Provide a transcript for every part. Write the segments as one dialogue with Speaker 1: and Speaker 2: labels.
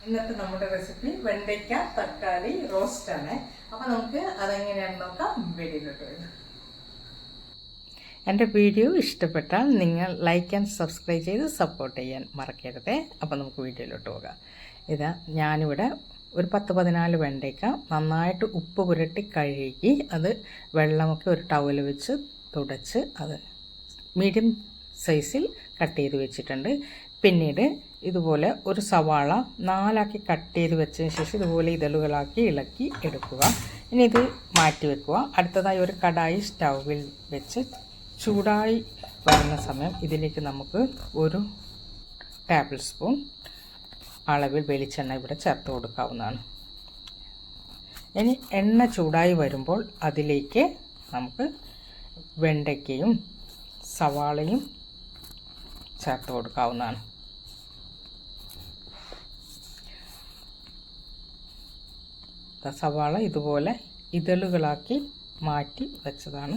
Speaker 1: ഇന്നത്തെ നമ്മുടെ റെസിപ്പി വെണ്ടയ്ക്ക തക്കാളി റോസ്റ്റ് ആണ്. അപ്പോൾ നമുക്ക് അതെങ്ങനെയാണെന്ന് നോക്കാം. വീഡിയോയിലോട്ട് വരും. എൻ്റെ വീഡിയോ ഇഷ്ടപ്പെട്ടാൽ നിങ്ങൾ ലൈക്ക് ആൻഡ് സബ്സ്ക്രൈബ് ചെയ്ത് സപ്പോർട്ട് ചെയ്യാൻ മറക്കരുത്. അപ്പോൾ നമുക്ക് വീഡിയോയിലോട്ട് പോകാം. ഇതാ ഞാനിവിടെ ഒരു 10-14 വെണ്ടയ്ക്ക നന്നായിട്ട് ഉപ്പ് പുരട്ടി കഴുകി അത് വെള്ളമൊക്കെ ഒരു ടവൽ വെച്ച് തുടച്ച് അത് മീഡിയം സൈസിൽ കട്ട് ചെയ്ത് വെച്ചിട്ടുണ്ട്. പിന്നീട് ഇതുപോലെ ഒരു സവാള 4 കട്ട് ചെയ്ത് വെച്ചതിന് ശേഷം ഇതുപോലെ ഇതളുകളാക്കി ഇളക്കി എടുക്കുക. ഇനി ഇത് മാറ്റി വെക്കുക. അടുത്തതായി ഒരു കടായി സ്റ്റൗവിൽ വെച്ച് ചൂടായി വരുന്ന സമയം ഇതിലേക്ക് നമുക്ക് ഒരു ടേബിൾ സ്പൂൺ അളവിൽ വെളിച്ചെണ്ണ ഇവിടെ ചേർത്ത് കൊടുക്കാവുന്നതാണ്. ഇനി എണ്ണ ചൂടായി വരുമ്പോൾ അതിലേക്ക് നമുക്ക് വെണ്ടയ്ക്കയും സവാളയും ചേർത്ത് കൊടുക്കാവുന്നതാണ്. സവാള ഇതുപോലെ ഇതളുകളാക്കി മാറ്റി വെച്ചതാണ്.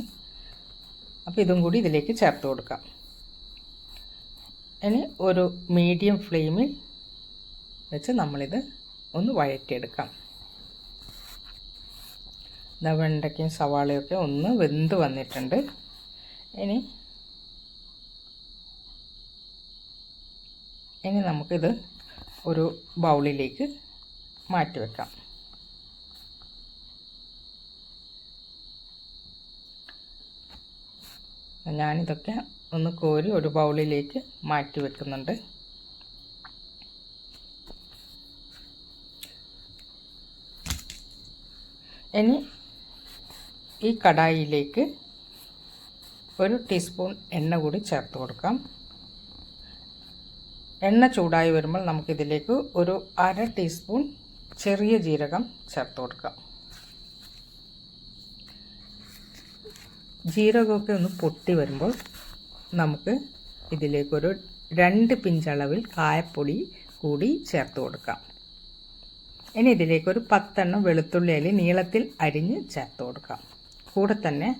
Speaker 1: അപ്പോൾ ഇതും കൂടി ഇതിലേക്ക് ചേർത്ത് കൊടുക്കാം. ഇനി ഒരു മീഡിയം ഫ്ലെയിമിൽ വെച്ച് നമ്മളിത് ഒന്ന് വഴറ്റിയെടുക്കാം. വെണ്ടയ്ക്കയും സവാളയൊക്കെ ഒന്ന് വെന്ത് വന്നിട്ടുണ്ട്. ഇനി നമുക്കിത് ഒരു ബൗളിലേക്ക് മാറ്റി വെക്കാം. ഞാനിതൊക്കെ ഒന്ന് കോരി ഒരു ബൗളിലേക്ക് മാറ്റി വെക്കുന്നുണ്ട്. ഇനി ഈ കടായിലേക്ക് ഒരു ടീസ്പൂൺ എണ്ണ കൂടി ചേർത്ത് കൊടുക്കാം. എണ്ണ ചൂടായി വരുമ്പോൾ നമുക്കിതിലേക്ക് ഒരു 1/2 ടീസ്പൂൺ ചെറിയ ജീരകം ചേർത്ത് കൊടുക്കാം. ജീരകമൊക്കെ ഒന്ന് പൊട്ടി വരുമ്പോൾ നമുക്ക് ഇതിലേക്കൊരു 2 പിഞ്ചളവിൽ കായപ്പൊടി കൂടി ചേർത്ത് കൊടുക്കാം. ഇനി ഇതിലേക്കൊരു 10 എണ്ണം വെളുത്തുള്ളി അല്ലി നീളത്തിൽ അരിഞ്ഞ് ചേർത്ത് കൊടുക്കാം. കൂടെ തന്നെ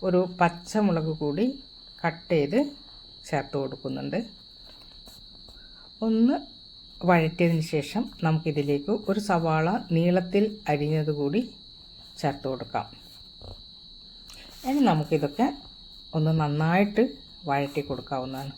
Speaker 1: ഒരു പച്ചമുളക് കൂടി കട്ട് ചെയ്ത് ചേർത്ത് കൊടുക്കുന്നുണ്ട്. ഒന്ന് വഴറ്റിയതിന് ശേഷം നമുക്കിതിലേക്ക് ഒരു സവാള നീളത്തിൽ അരിഞ്ഞത് കൂടി ചേർത്ത് കൊടുക്കാം. ഇനി നമുക്കിതൊക്കെ ഒന്ന് നന്നായിട്ട് വഴറ്റി കൊടുക്കാവുന്നതാണ്.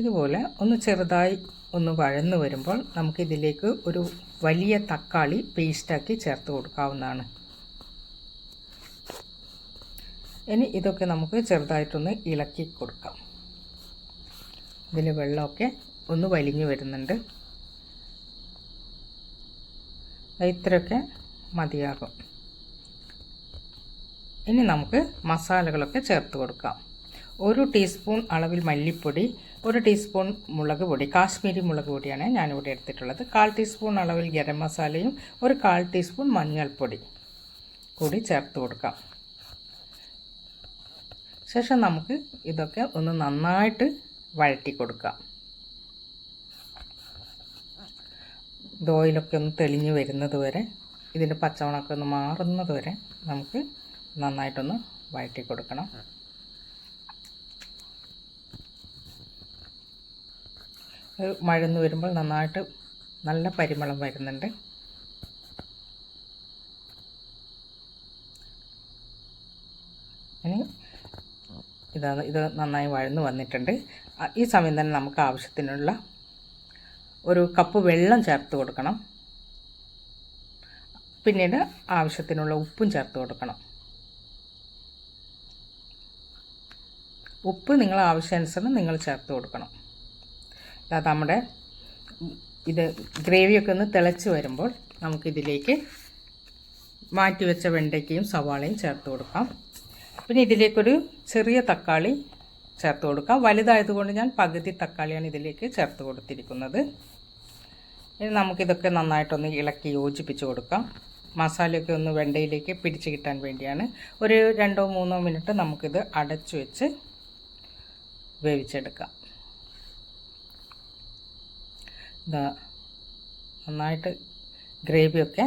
Speaker 1: ഇതുപോലെ ഒന്ന് ചെറുതായി ഒന്ന് വഴന്നു വരുമ്പോൾ നമുക്കിതിലേക്ക് ഒരു വലിയ തക്കാളി പേസ്റ്റാക്കി ചേർത്ത് കൊടുക്കാവുന്നതാണ്. ഇനി ഇതൊക്കെ നമുക്ക് ചെറുതായിട്ടൊന്ന് ഇളക്കി കൊടുക്കാം. ഇതിൽ വെള്ളമൊക്കെ ഒന്ന് വലിഞ്ഞു വരുന്നുണ്ട്. ഇത്രയൊക്കെ മതിയാകും. ഇനി നമുക്ക് മസാലകളൊക്കെ ചേർത്ത് കൊടുക്കാം. 1 ടീസ്പൂൺ അളവിൽ മല്ലിപ്പൊടി, 1 ടീസ്പൂൺ മുളക് പൊടി, കാശ്മീരി മുളക് പൊടിയാണ് ഞാനിവിടെ എടുത്തിട്ടുള്ളത്. 1/4 ടീസ്പൂൺ അളവിൽ ഗരം മസാലയും 1/4 ടീസ്പൂൺ മഞ്ഞൾപ്പൊടി കൂടി ചേർത്ത് കൊടുക്കാം. ശേഷം നമുക്ക് ഇതൊക്കെ ഒന്ന് നന്നായിട്ട് വഴറ്റി കൊടുക്കാം. ഓയിലൊക്കെ ഒന്ന് തെളിഞ്ഞ് വരുന്നത് വരെ, ഇതിൻ്റെ പച്ചമണമൊക്കെ ഒന്ന് മാറുന്നത് വരെ നമുക്ക് നന്നായിട്ടൊന്ന് വഴറ്റി കൊടുക്കണം. മഴന്ന് വരുമ്പോൾ നന്നായിട്ട് നല്ല പരിമളം വരുന്നുണ്ട്. ഇനി ഇത് നന്നായി വഴന്ന് വന്നിട്ടുണ്ട്. ഈ സമയം തന്നെ നമുക്ക് ആവശ്യത്തിനുള്ള ഒരു കപ്പ് വെള്ളം ചേർത്ത് കൊടുക്കണം. പിന്നീട് ആവശ്യത്തിനുള്ള ഉപ്പും ചേർത്ത് കൊടുക്കണം. ഉപ്പ് നിങ്ങളെ ആവശ്യാനുസരണം നിങ്ങൾ ചേർത്ത് കൊടുക്കണം. നമ്മുടെ ഗ്രേവിയൊക്കെ ഒന്ന് തിളച്ച് വരുമ്പോൾ നമുക്കിതിലേക്ക് മാറ്റി വെച്ച വെണ്ടയ്ക്കയും സവാളയും ചേർത്ത് കൊടുക്കാം. പിന്നെ ഇതിലേക്കൊരു ചെറിയ തക്കാളി ചേർത്ത് കൊടുക്കാം. വലുതായതുകൊണ്ട് ഞാൻ പകുതി തക്കാളിയാണ് ഇതിലേക്ക് ചേർത്ത് കൊടുത്തിരിക്കുന്നത്. ഇനി നമുക്കിതൊക്കെ നന്നായിട്ടൊന്ന് ഇളക്കി യോജിപ്പിച്ച് കൊടുക്കാം. മസാലയൊക്കെ ഒന്ന് വെണ്ടയിലേക്ക് പിടിച്ച് കിട്ടാൻ വേണ്ടിയാണ്. ഒരു 2-3 മിനിറ്റ് നമുക്കിത് അടച്ചു വെച്ച് വേവിച്ചെടുക്കാം. നന്നായിട്ട് ഗ്രേവിയൊക്കെ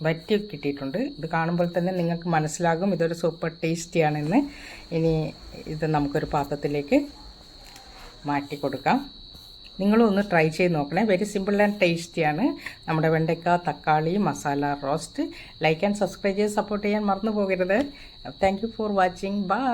Speaker 1: വറ്റി കിട്ടിയിട്ടുണ്ട്. ഇത് കാണുമ്പോൾ തന്നെ നിങ്ങൾക്ക് മനസ്സിലാകും ഇതൊരു സൂപ്പർ ടേസ്റ്റിയാണെന്ന്. ഇനി ഇത് നമുക്കൊരു പാത്രത്തിലേക്ക് മാറ്റി കൊടുക്കാം. നിങ്ങളും ഒന്ന് ട്രൈ ചെയ്ത് നോക്കണേ. വെരി സിമ്പിൾ ആൻഡ് ടേസ്റ്റിയാണ് നമ്മുടെ വെണ്ടയ്ക്ക തക്കാളി masala roast. Like and subscribe ചെയ്ത് സപ്പോർട്ട് ചെയ്യാൻ മറന്നു പോകരുത്. Thank you for watching. By.